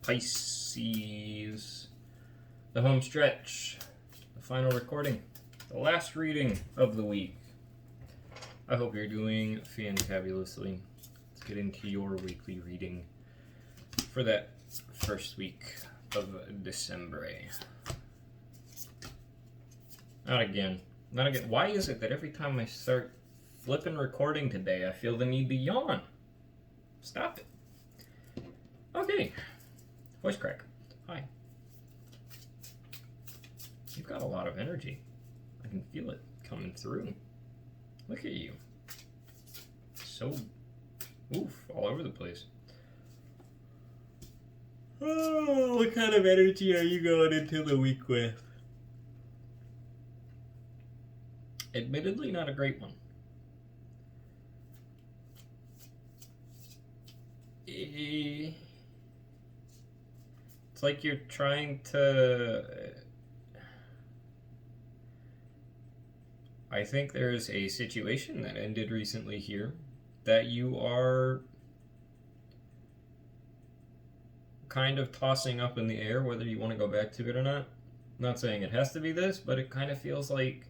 Pisces. The home stretch. The final recording. The last reading of the week. I hope you're doing fantabulously. Let's get into your weekly reading for that first week of December. Not again. Not again. Why is it that every time I start flipping recording today, I feel the need to yawn? Stop it. Okay. Voice crack. Hi. You've got a lot of energy. I can feel it coming through. Look at you. So, all over the place. Oh, what kind of energy are you going into the week with? Admittedly, not a great one. It's like you're trying to... I think there's a situation that ended recently here that you are kind of tossing up in the air whether you want to go back to it or not. I'm not saying it has to be this, but it kind of feels like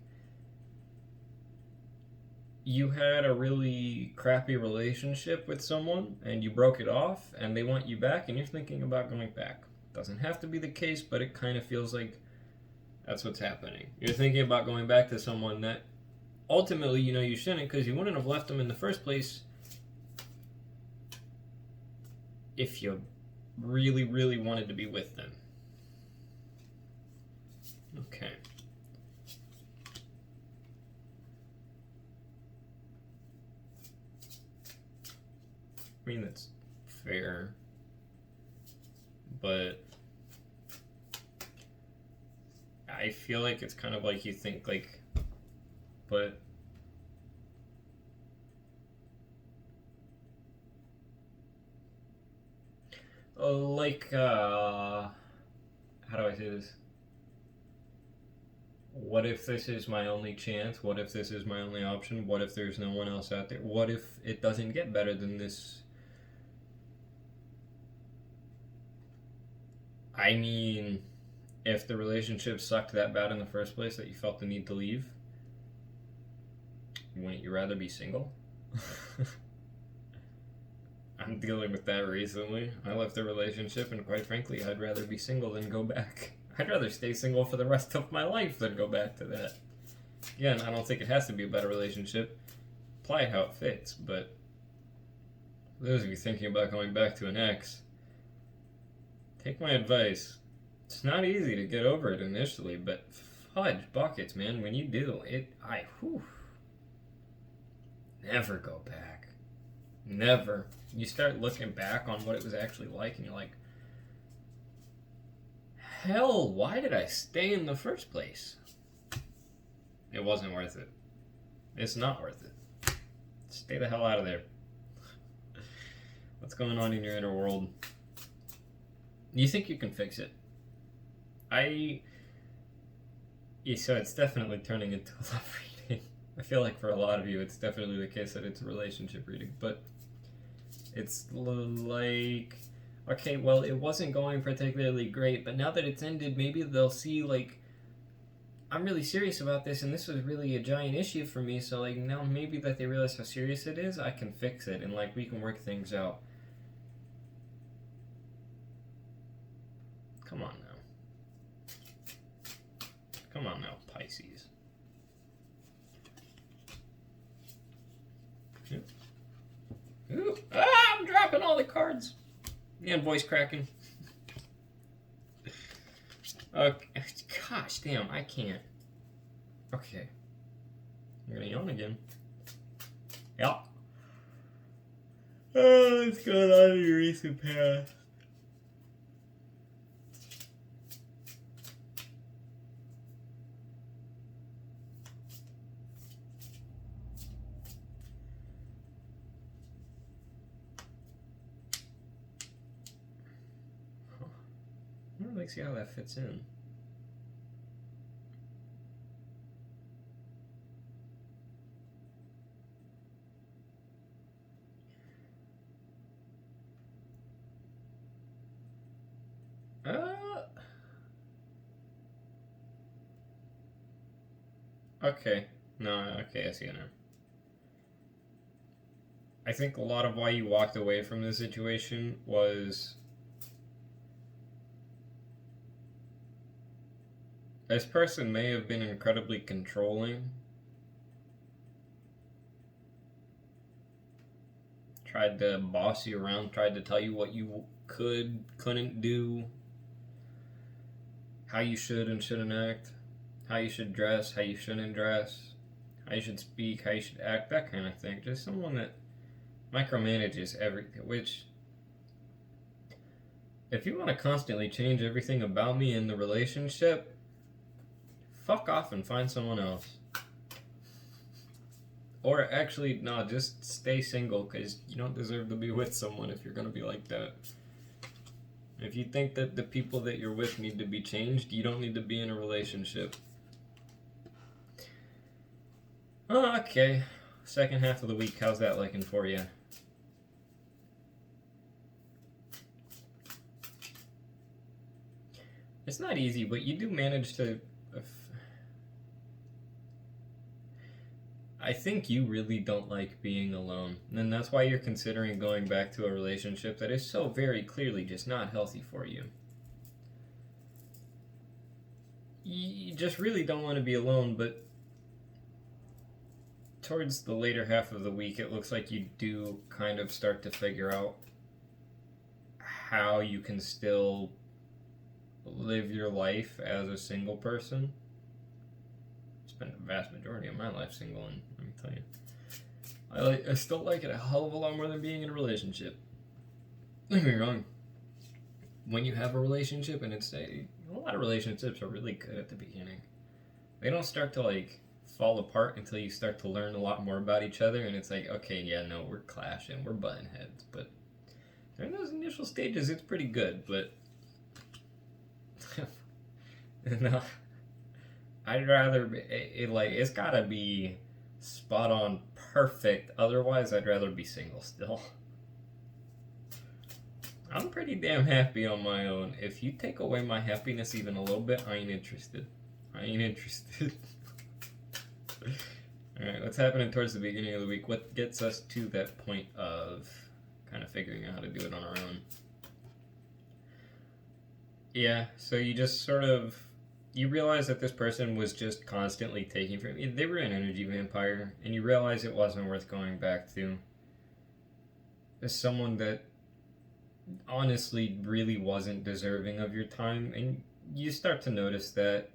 you had a really crappy relationship with someone and you broke it off and they want you back and you're thinking about going back. Doesn't have to be the case, but it kind of feels like that's what's happening. You're thinking about going back to someone that ultimately you know you shouldn't, because you wouldn't have left them in the first place if you really, really wanted to be with them. Okay. I mean, that's fair, but I feel like it's kind of like you think, like, but like, how do I say this? What if this is my only chance? What if this is my only option? What if there's no one else out there? What if it doesn't get better than this? I mean, if the relationship sucked that bad in the first place that you felt the need to leave, wouldn't you rather be single? I'm dealing with that recently. I left the relationship, and quite frankly, I'd rather be single than go back. I'd rather stay single for the rest of my life than go back to that. Again, I don't think it has to be a better relationship. Apply it how it fits, but for those of you thinking about going back to an ex, take my advice. It's not easy to get over it initially, but fudge buckets, man. When you do, never go back. Never. You start looking back on what it was actually like, and you're like, hell, why did I stay in the first place? It wasn't worth it. It's not worth it. Stay the hell out of there. What's going on in your inner world? You think you can fix it? So it's definitely turning into a love reading. I feel like for a lot of you, it's definitely the case that it's a relationship reading, but it's like, okay, well, it wasn't going particularly great, but now that it's ended, maybe they'll see, like, I'm really serious about this, and this was really a giant issue for me, so, like, now maybe that they realize how serious it is, I can fix it, and, like, we can work things out. Come on now. Come on now, Pisces. Ooh. Ah, I'm dropping all the cards. And voice cracking. Gosh damn, I can't. Okay. I'm gonna yawn again. Yeah. What's going on in your recent past? I don't really see how that fits in. Uh, okay. No, okay, I see it now. I think a lot of why you walked away from this situation was this person may have been incredibly controlling, tried to boss you around, tried to tell you what you couldn't do, how you should and shouldn't act, how you should dress, how you shouldn't dress, how you should speak, how you should act, that kind of thing. Just someone that micromanages everything, which, if you want to constantly change everything about me in the relationship, fuck off and find someone else. Or actually, no, just stay single because you don't deserve to be with someone if you're going to be like that. If you think that the people that you're with need to be changed, you don't need to be in a relationship. Oh, okay. Second half of the week, how's that looking for you? It's not easy, but you do manage to... I think you really don't like being alone, and that's why you're considering going back to a relationship that is so very clearly just not healthy for you. You just really don't want to be alone, but towards the later half of the week, it looks like you do kind of start to figure out how you can still live your life as a single person. Spent the vast majority of my life single, and let me tell you, I still like it a hell of a lot more than being in a relationship. Don't get me wrong. When you have a relationship, and it's a lot of relationships are really good at the beginning. They don't start to like fall apart until you start to learn a lot more about each other, and it's like, okay, yeah, no, we're clashing, we're butting heads, but during those initial stages, it's pretty good. But no, I'd rather it's gotta be spot on perfect. Otherwise, I'd rather be single still. I'm pretty damn happy on my own. If you take away my happiness even a little bit, I ain't interested. Alright, what's happening towards the beginning of the week? What gets us to that point of kind of figuring out how to do it on our own? Yeah, so you just sort of... You realize that this person was just constantly taking from you. They were an energy vampire, and you realize it wasn't worth going back to. There's someone that honestly really wasn't deserving of your time, and you start to notice that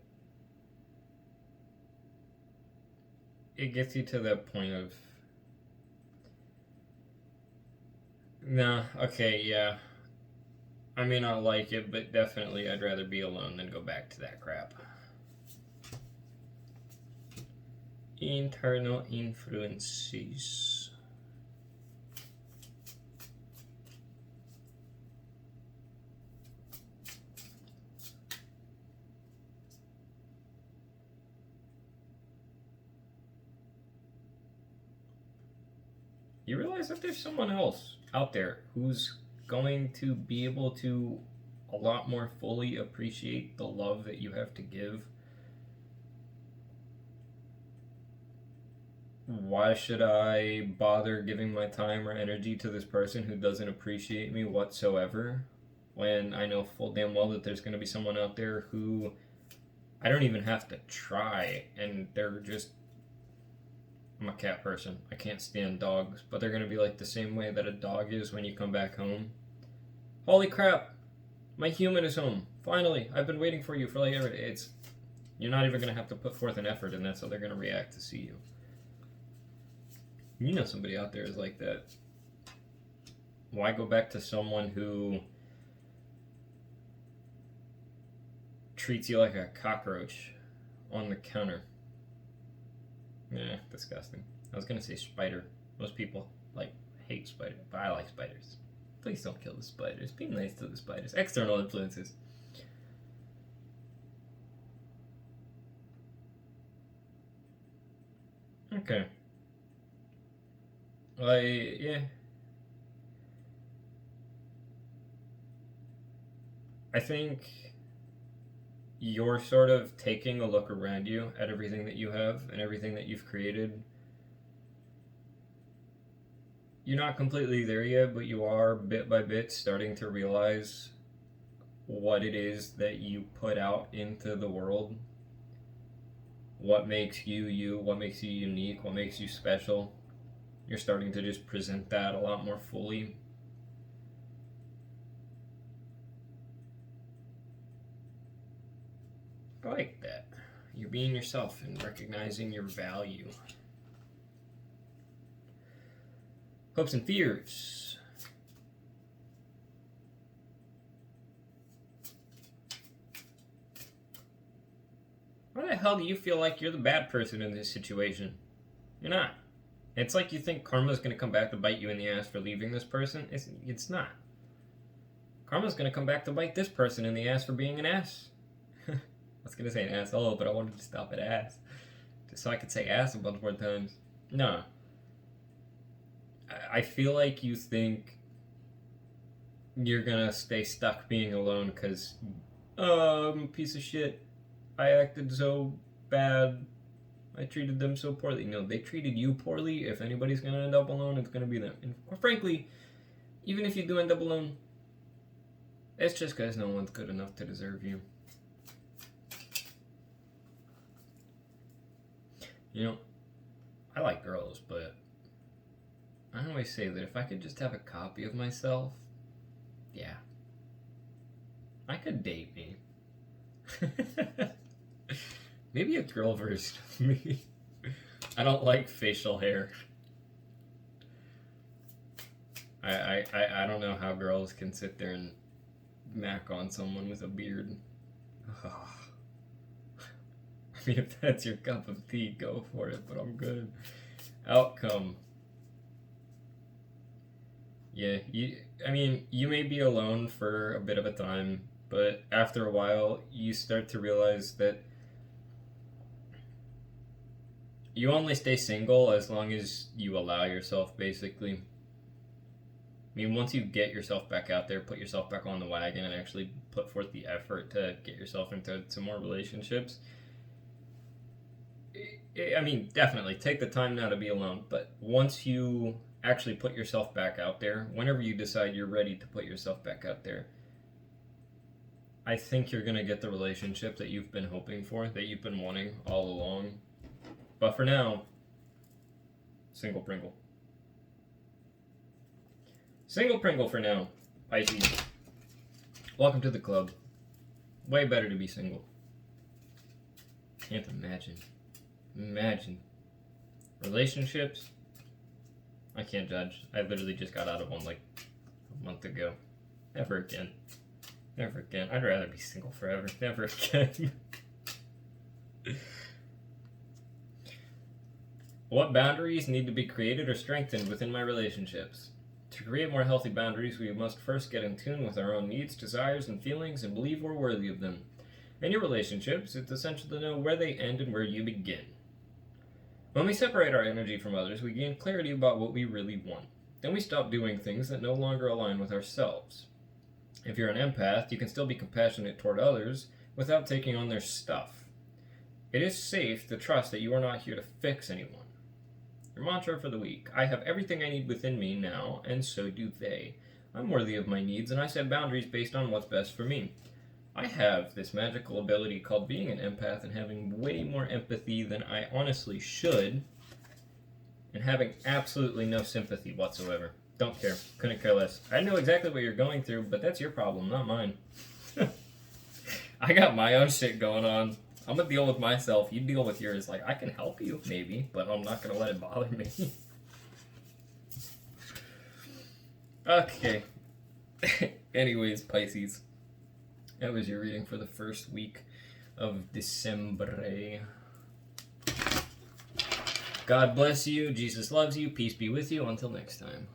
it gets you to that point of, nah, okay, yeah, I may not like it, but definitely I'd rather be alone than go back to that crap. Internal influences. You realize that there's someone else out there who's going to be able to a lot more fully appreciate the love that you have to give. Why should I bother giving my time or energy to this person who doesn't appreciate me whatsoever when I know full damn well that there's going to be someone out there who I don't even have to try, and they're just... I'm a cat person. I can't stand dogs, but they're going to be like the same way that a dog is when you come back home. Holy crap! My human is home. Finally! I've been waiting for you for like ever. It's... You're not even going to have to put forth an effort, and that's how they're going to react to see you. You know somebody out there is like that. Why go back to someone who treats you like a cockroach on the counter? Yeah, disgusting. I was gonna say spider. Most people hate spiders, but I like spiders. Please don't kill the spiders. Be nice to the spiders. External influences. Okay. Yeah. I think you're sort of taking a look around you at everything that you have and everything that you've created. You're not completely there yet, but you are bit by bit starting to realize what it is that you put out into the world. What makes you you, what makes you unique, what makes you special. You're starting to just present that a lot more fully. I like that. You're being yourself and recognizing your value. Hopes and fears. Why the hell do you feel like you're the bad person in this situation? You're not. It's like you think karma's going to come back to bite you in the ass for leaving this person. It's not. Karma's going to come back to bite this person in the ass for being an ass. I was going to say an asshole, but I wanted to stop at ass. Just so I could say ass a bunch more times. No. I feel like you think you're going to stay stuck being alone because, oh, I'm a piece of shit. I acted so bad. I treated them so poorly. No, they treated you poorly. If anybody's going to end up alone, it's going to be them. And frankly, even if you do end up alone, it's just because no one's good enough to deserve you. You know, I like girls, but I always say that if I could just have a copy of myself, yeah, I could date me. Maybe a girl version of me. I don't like facial hair. I don't know how girls can sit there and mac on someone with a beard. Oh. I mean, if that's your cup of tea, go for it, but I'm good. Outcome. Yeah, you may be alone for a bit of a time, but after a while, you start to realize that you only stay single as long as you allow yourself, basically. I mean, once you get yourself back out there, put yourself back on the wagon, and actually put forth the effort to get yourself into some more relationships, I mean, definitely take the time now to be alone, but once you actually put yourself back out there, whenever you decide you're ready to put yourself back out there, I think you're going to get the relationship that you've been hoping for, that you've been wanting all along. But for now, Single-Pringle. Single-Pringle for now, Pisces. Welcome to the club. Way better to be single. Can't imagine. Relationships, I can't judge. I literally just got out of one like a month ago. Never again. I'd rather be single forever. Never again. What boundaries need to be created or strengthened within my relationships? To create more healthy boundaries, we must first get in tune with our own needs, desires, and feelings and believe we're worthy of them. In your relationships, it's essential to know where they end and where you begin. When we separate our energy from others, we gain clarity about what we really want. Then we stop doing things that no longer align with ourselves. If you're an empath, you can still be compassionate toward others without taking on their stuff. It is safe to trust that you are not here to fix anyone. Your mantra for the week: I have everything I need within me now, and so do they. I'm worthy of my needs, and I set boundaries based on what's best for me. I have this magical ability called being an empath and having way more empathy than I honestly should, and having absolutely no sympathy whatsoever. Don't care. Couldn't care less. I know exactly what you're going through, but that's your problem, not mine. I got my own shit going on. I'm gonna deal with myself. You deal with yours. Like, I can help you, maybe, but I'm not gonna let it bother me. Okay. Anyways, Pisces. That was your reading for the first week of December. God bless you. Jesus loves you. Peace be with you. Until next time.